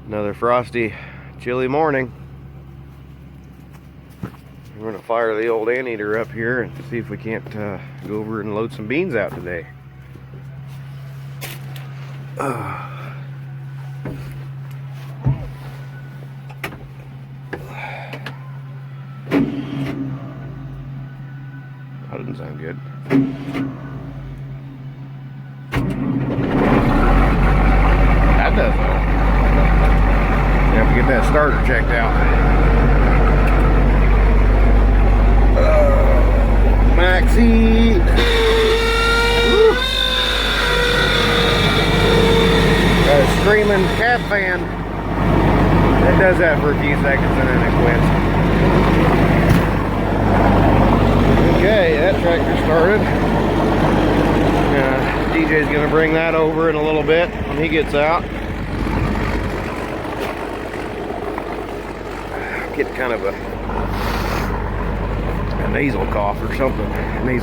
Another frosty, chilly morning. We're gonna fire the old anteater up here and see if we can't go over and load some beans out today. That doesn't sound good. That does though. You have to get that starter checked out. Maxi. Got a screaming cat fan. It does that for a few seconds and then it quits. Okay, that tractor started. DJ's gonna bring that over in a little bit when he gets out. I'm getting kind of a nasal cough or something. My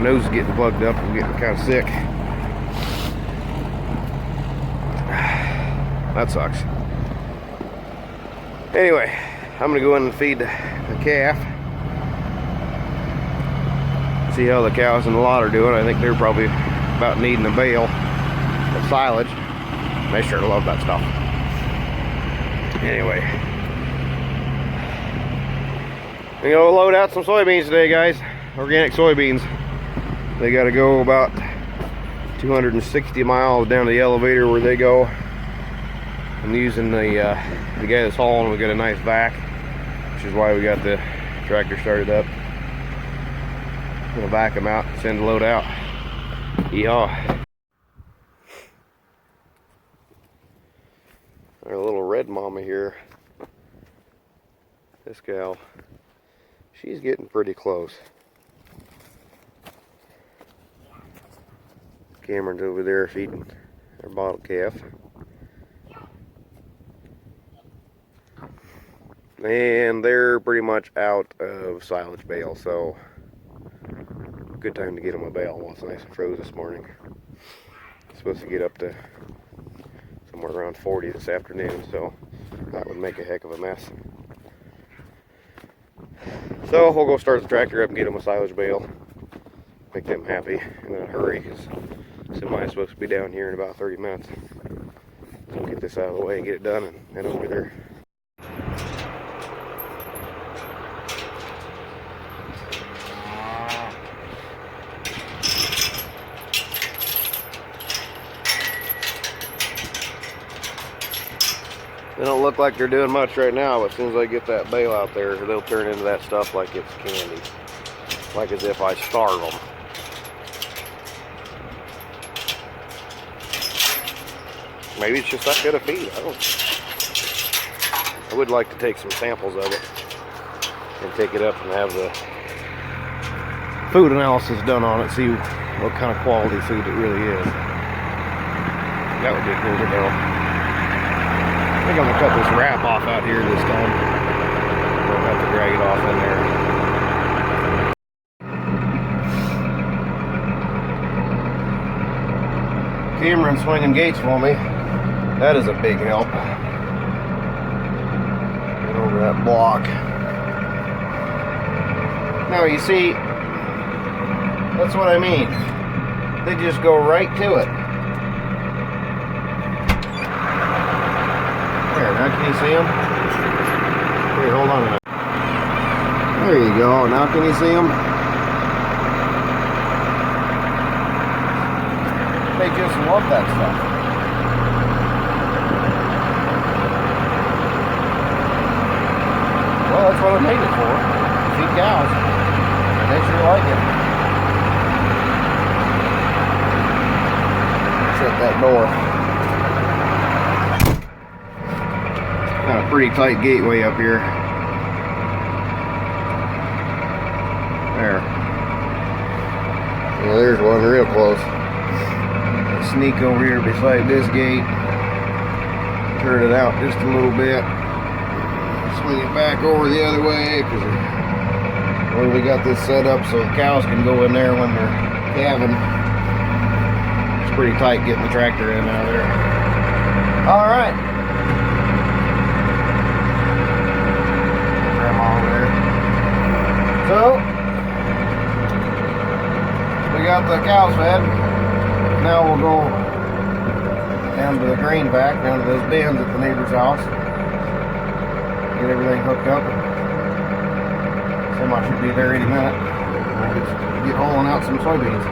nose is getting plugged up. I'm getting kind of sick. That sucks. Anyway, I'm gonna go in and feed the calf. See how the cows in the lot are doing. I think they're probably about needing a bale of silage. They sure love that stuff. Anyway, we're gonna load out some soybeans today, guys. Organic soybeans. They got to go about 260 miles down to the elevator where they go. I'm using the guy that's hauling. We got a nice vac, which is why we got the tractor started up. I'm gonna vac them out and send the load out. Yeehaw. Our little red mama here, this gal, she's getting pretty close. Cameron's over there feeding our bottle calf. And they're pretty much out of silage bale, so good time to get them a bale while it's nice and froze this morning. It's supposed to get up to somewhere around 40 this afternoon, so that would make a heck of a mess. So we'll go start the tractor up and get them a silage bale. Make them happy in a hurry, because semi is supposed to be down here in about 30 minutes. So we'll get this out of the way and get it done and head over there. They don't look like they're doing much right now, but as soon as I get that bale out there, they'll turn into that stuff like it's candy. Like as if I starve them. Maybe it's just that good a feed. I would like to take some samples of it and take it up and have the food analysis done on it, see what kind of quality food it really is. That would be cool to know. I think I'm gonna cut this wrap off out here this time. Don't have to drag it off in there. Cameron swinging gates for me. That is a big help. Get over that block. Now you see, that's what I mean. They just go right to it. There, now can you see them? Here, hold on a minute. There you go. Now can you see them? They just love that stuff. Well, that's what I made it for. Feed cows. And they sure like it. Shut that door. Got a pretty tight gateway up here. There. Yeah, there's one real close. Sneak over here beside this gate. Turn it out just a little bit. Swing it back over the other way, because we got this set up so the cows can go in there when they're calving. It's pretty tight getting the tractor in out of there. All right. got the cows fed. Now we'll go down to the grain vac, down to those bins at the neighbor's house. Get everything hooked up. Semi should be there any minute. We'll get hauling out some soybeans.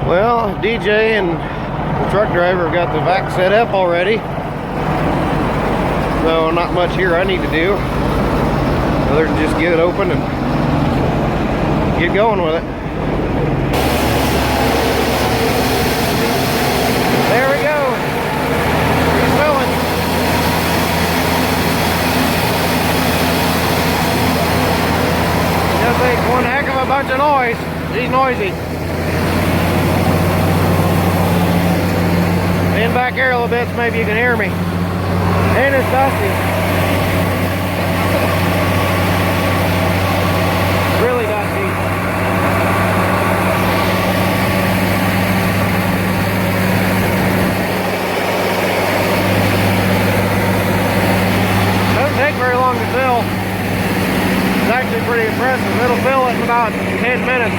Well, DJ and the truck driver have got the vac set up already. So not much here I need to do other than just get it open and get going with it. There we go. He's filling. Just make one heck of a bunch of noise. He's noisy. In back here a little bit so maybe you can hear me. And it's dusty. Really dusty. Doesn't take very long to fill. It's actually pretty impressive. It'll fill in about 10 minutes.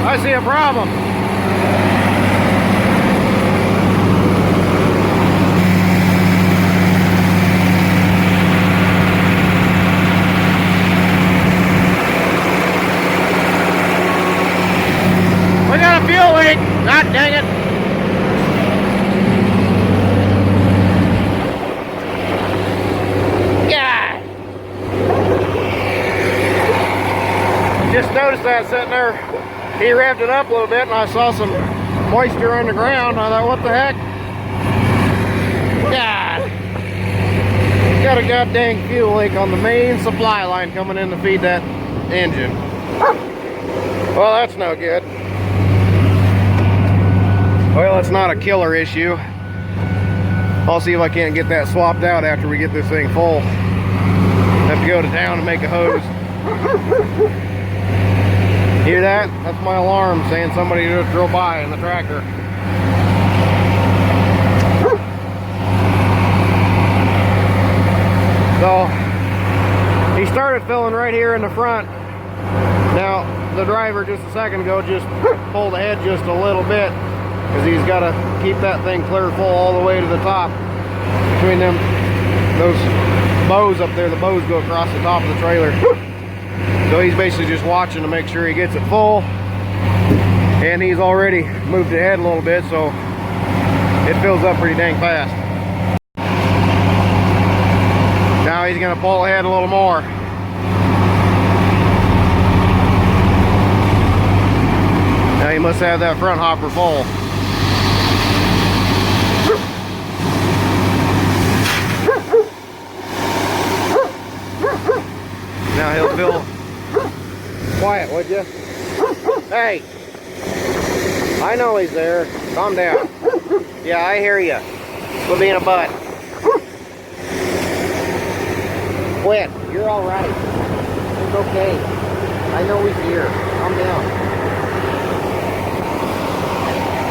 I see a problem. We got a fuel leak. God dang it. Yeah. Just noticed that sitting there. He revved it up a little bit and I saw some moisture on the ground. I thought, what the heck? God. Got a goddamn fuel leak on the main supply line coming in to feed that engine. Well, that's no good. Well, it's not a killer issue. I'll see if I can't get that swapped out after we get this thing full. Have to go to town and make a hose. Hear that? That's my alarm saying somebody just drove by in the tractor. So, he started filling right here in the front. Now, the driver just a second ago just pulled ahead just a little bit because he's got to keep that thing clear full all the way to the top. Between them, those bows up there, the bows go across the top of the trailer. So he's basically just watching to make sure he gets it full. And he's already moved ahead a little bit, so it fills up pretty dang fast. Now he's going to pull ahead a little more. Now he must have that front hopper full. Now he'll fill. Quiet, would you? Hey! I know he's there. Calm down. Yeah, I hear you. Quit being a butt. Quit. You're alright. It's okay. I know he's here. Calm down.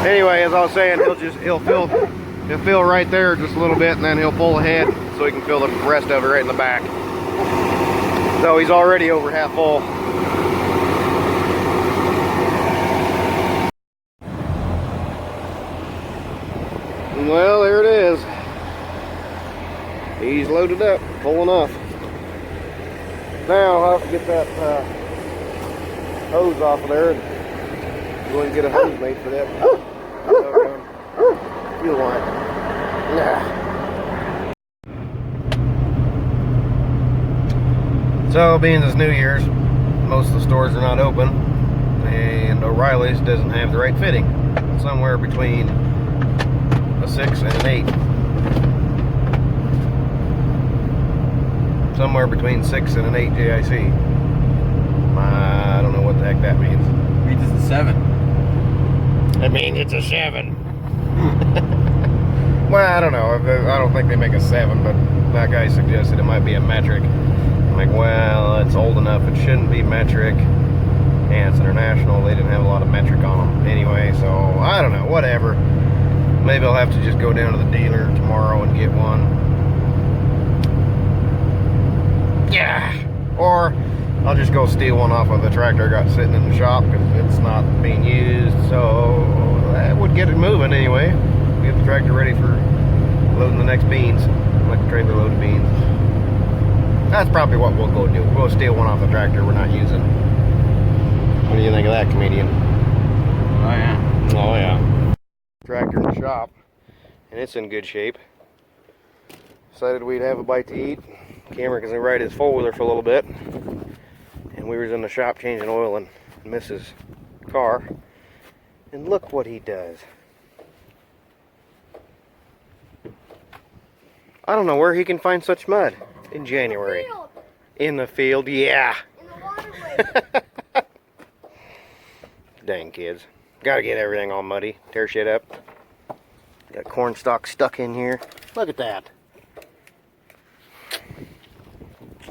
Anyway, as I was saying, he'll fill right there just a little bit and then he'll pull ahead so he can fill the rest of it right in the back. So he's already over half full. Well, there it is. He's loaded up, full enough. Now I'll have to get that hose off of there and go and get a hose made for that fuel line. Nah. So, being it's New Year's, most of the stores are not open, and O'Reilly's doesn't have the right fitting. Somewhere between a 6 and an 8. Somewhere between 6 and an 8 JIC. I don't know what the heck that means. It means it's a 7. It means it's a 7. Well, I don't know. I don't think they make a 7, but that guy suggested it might be a metric. like, well, it's old enough, it shouldn't be metric, and it's international. They didn't have a lot of metric on them anyway, so I don't know, whatever. Maybe I'll have to just go down to the dealer tomorrow and get one. Yeah, or I'll just go steal one off of the tractor I got sitting in the shop because it's not being used, so that would get it moving anyway. Get the tractor ready for loading the next beans, like a trailer load of beans. That's probably what we'll go do. We'll steal one off the tractor we're not using. What do you think of that, comedian? Oh yeah. Oh yeah. Tractor in the shop, and it's in good shape. Decided we'd have a bite to eat. Cameron can ride his four-wheeler for a little bit, and we was in the shop changing oil in Mrs. car, and look what he does. I don't know where he can find such mud in January. In the field, yeah. In the waterway. Dang kids. Gotta get everything all muddy. Tear shit up. Got corn stalk stuck in here. Look at that.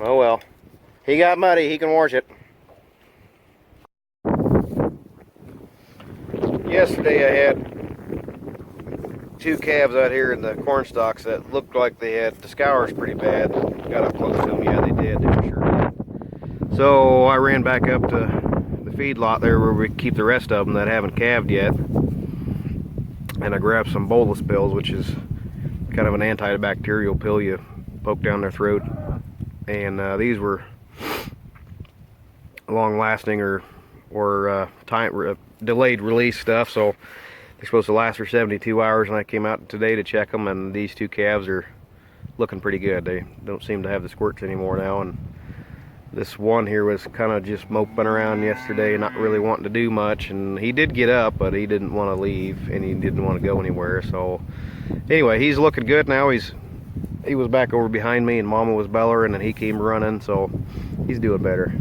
Oh well. He got muddy, he can wash it. Yesterday I had two calves out here in the corn stalks that looked like they had the scours pretty bad. Got up close to them, yeah they did, they for sure did. So I ran back up to the feed lot there where we keep the rest of them that haven't calved yet. And I grabbed some bolus pills, which is kind of an antibacterial pill you poke down their throat. And these were long-lasting or delayed release stuff, so they're supposed to last for 72 hours. And I came out today to check them, and these two calves are looking pretty good. They don't seem to have the squirts anymore now. And this one here was kind of just moping around yesterday, not really wanting to do much. And he did get up, but he didn't want to leave, and he didn't want to go anywhere. So anyway, he's looking good now. He was back over behind me, and Mama was bellering, and he came running, so he's doing better.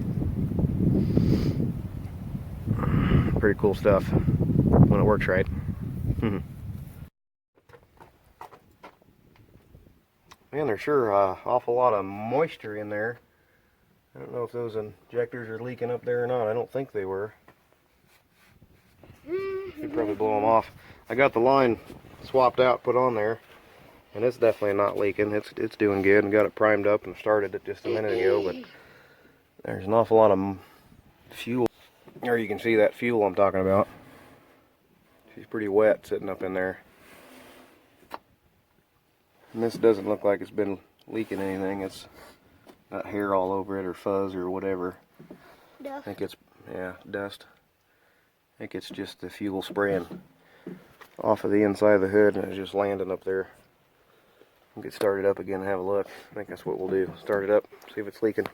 Pretty cool stuff when it works right. Man, there's sure an awful lot of moisture in there. I don't know if those injectors are leaking up there or not. I don't think they were. Should probably blow them off. I got the line swapped out, put on there. And it's definitely not leaking. It's doing good, and got it primed up and started it just a minute ago. But there's an awful lot of fuel. There you can see that fuel I'm talking about. She's pretty wet sitting up in there. And this doesn't look like it's been leaking anything. It's got hair all over it or fuzz or whatever. Dust. I think it's, yeah, dust. I think it's just the fuel spraying off of the inside of the hood, and it's just landing up there. We'll get started up again and have a look. I think that's what we'll do. Start it up, see if it's leaking.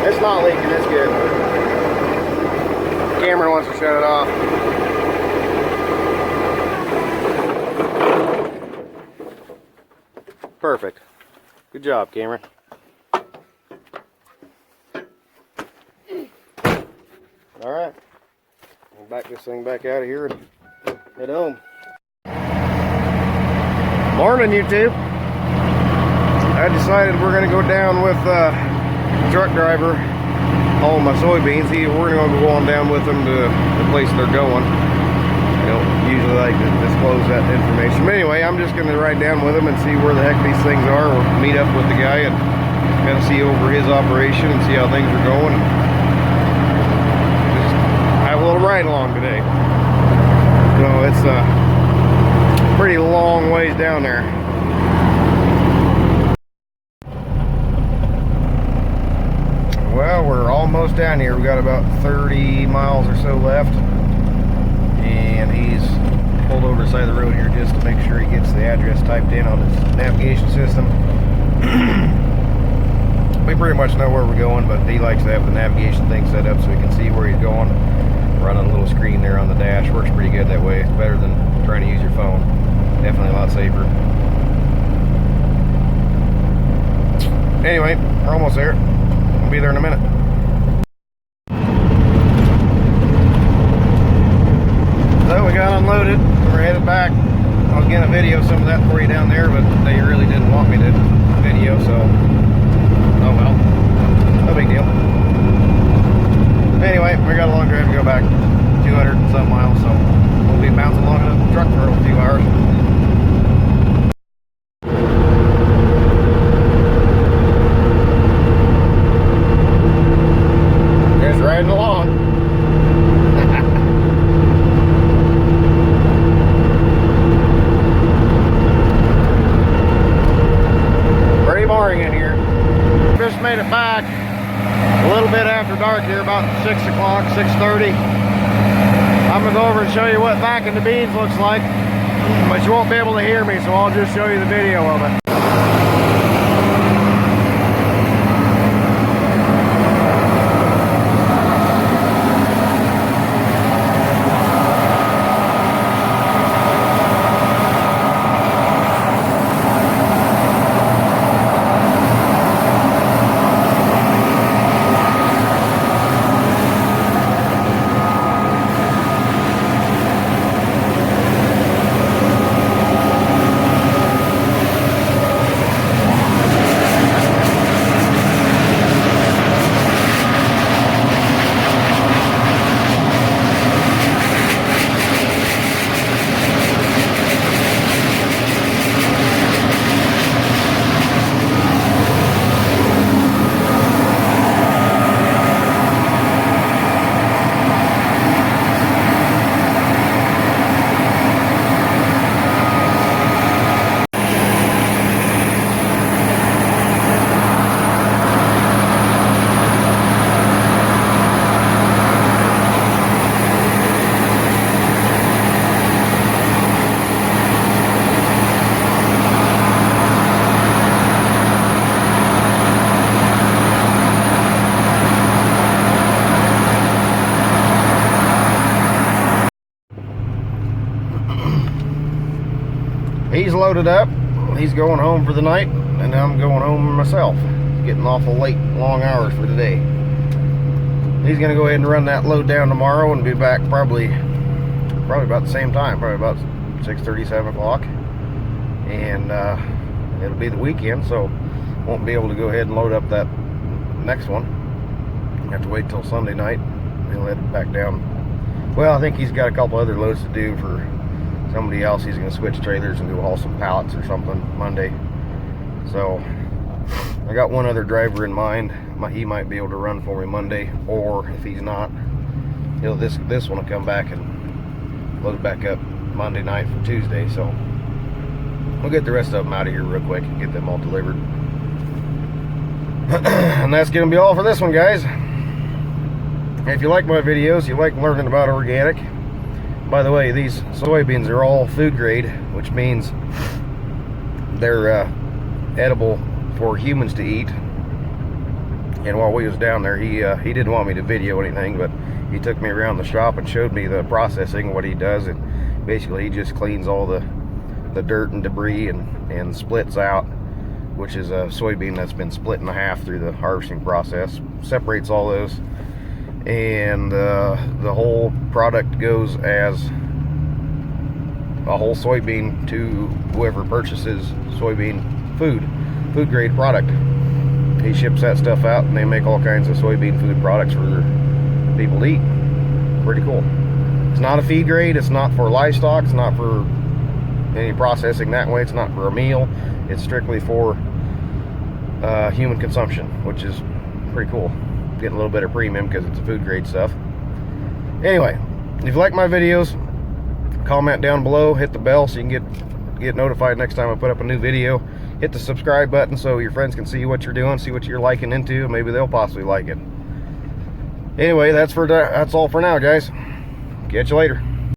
It's not leaking, it's good. Cameron wants to shut it off. Perfect. Good job, Cameron. Alright. We'll back this thing back out of here and head home. Morning, YouTube. I decided we're going to go down with truck driver hauling my soybeans. We're going to go on down with them to the place they're going. I don't usually like to disclose that information. But anyway, I'm just going to ride down with them and see where the heck these things are. We'll meet up with the guy and kind of see over his operation and see how things are going. Just have a little ride along today. So it's a pretty long ways down there. Well, we're almost down here. We've got about 30 miles or so left. And he's pulled over the side of the road here just to make sure he gets the address typed in on his navigation system. But we pretty much know where we're going, but he likes to have the navigation thing set up so he can see where he's going. Running a little screen there on the dash works pretty good that way. It's better than trying to use your phone. Definitely a lot safer. Anyway, we're almost there. We'll be there in a minute. So we got unloaded. We're headed back. I was gonna video some of that for you down there, but they really didn't want me to video, so oh well, no big deal. Anyway, we got a long drive to go back, 200 and some miles, so we'll be bouncing along in the truck for a few hours. Just riding along. Pretty boring in here. Just made it back a little bit after dark here, about 6 o'clock, 6:30. I'm gonna go over and show you what back in the beans looks like, but you won't be able to hear me, so I'll just show you the video of it. He's loaded up, he's going home for the night, and I'm going home myself. It's getting awful late, long hours for today. He's gonna go ahead and run that load down tomorrow and be back probably about the same time, probably about 6:30, 7 o'clock. And it'll be the weekend, so won't be able to go ahead and load up that next one. Have to wait till Sunday night. He'll head back down. Well, I think he's got a couple other loads to do for somebody else. He's gonna switch trailers and go haul some pallets or something Monday. So I got one other driver in mind. He might be able to run for me Monday, or if he's not, this one will come back and load back up Monday night for Tuesday. So we'll get the rest of them out of here real quick and get them all delivered. And that's gonna be all for this one, guys. If you like my videos, you like learning about organic. By the way, these soybeans are all food grade, which means they're edible for humans to eat. And while we was down there, he didn't want me to video anything, but he took me around the shop and showed me the processing, what he does. And basically he just cleans all the dirt and debris and splits out, which is a soybean that's been split in half through the harvesting process, separates all those, and the whole product goes as a whole soybean to whoever purchases soybean food grade product. He ships that stuff out, and they make all kinds of soybean food products for people to eat. Pretty cool. It's not a feed grade, it's not for livestock, it's not for any processing that way, it's not for a meal, it's strictly for human consumption, which is pretty cool. Getting a little bit of premium because it's a food grade stuff. Anyway, if you like my videos, comment down below, hit the bell so you can get notified next time I put up a new video. Hit the subscribe button so your friends can see what you're doing, see what you're liking into, and maybe they'll possibly like it. Anyway, that's all for now, guys. Catch you later.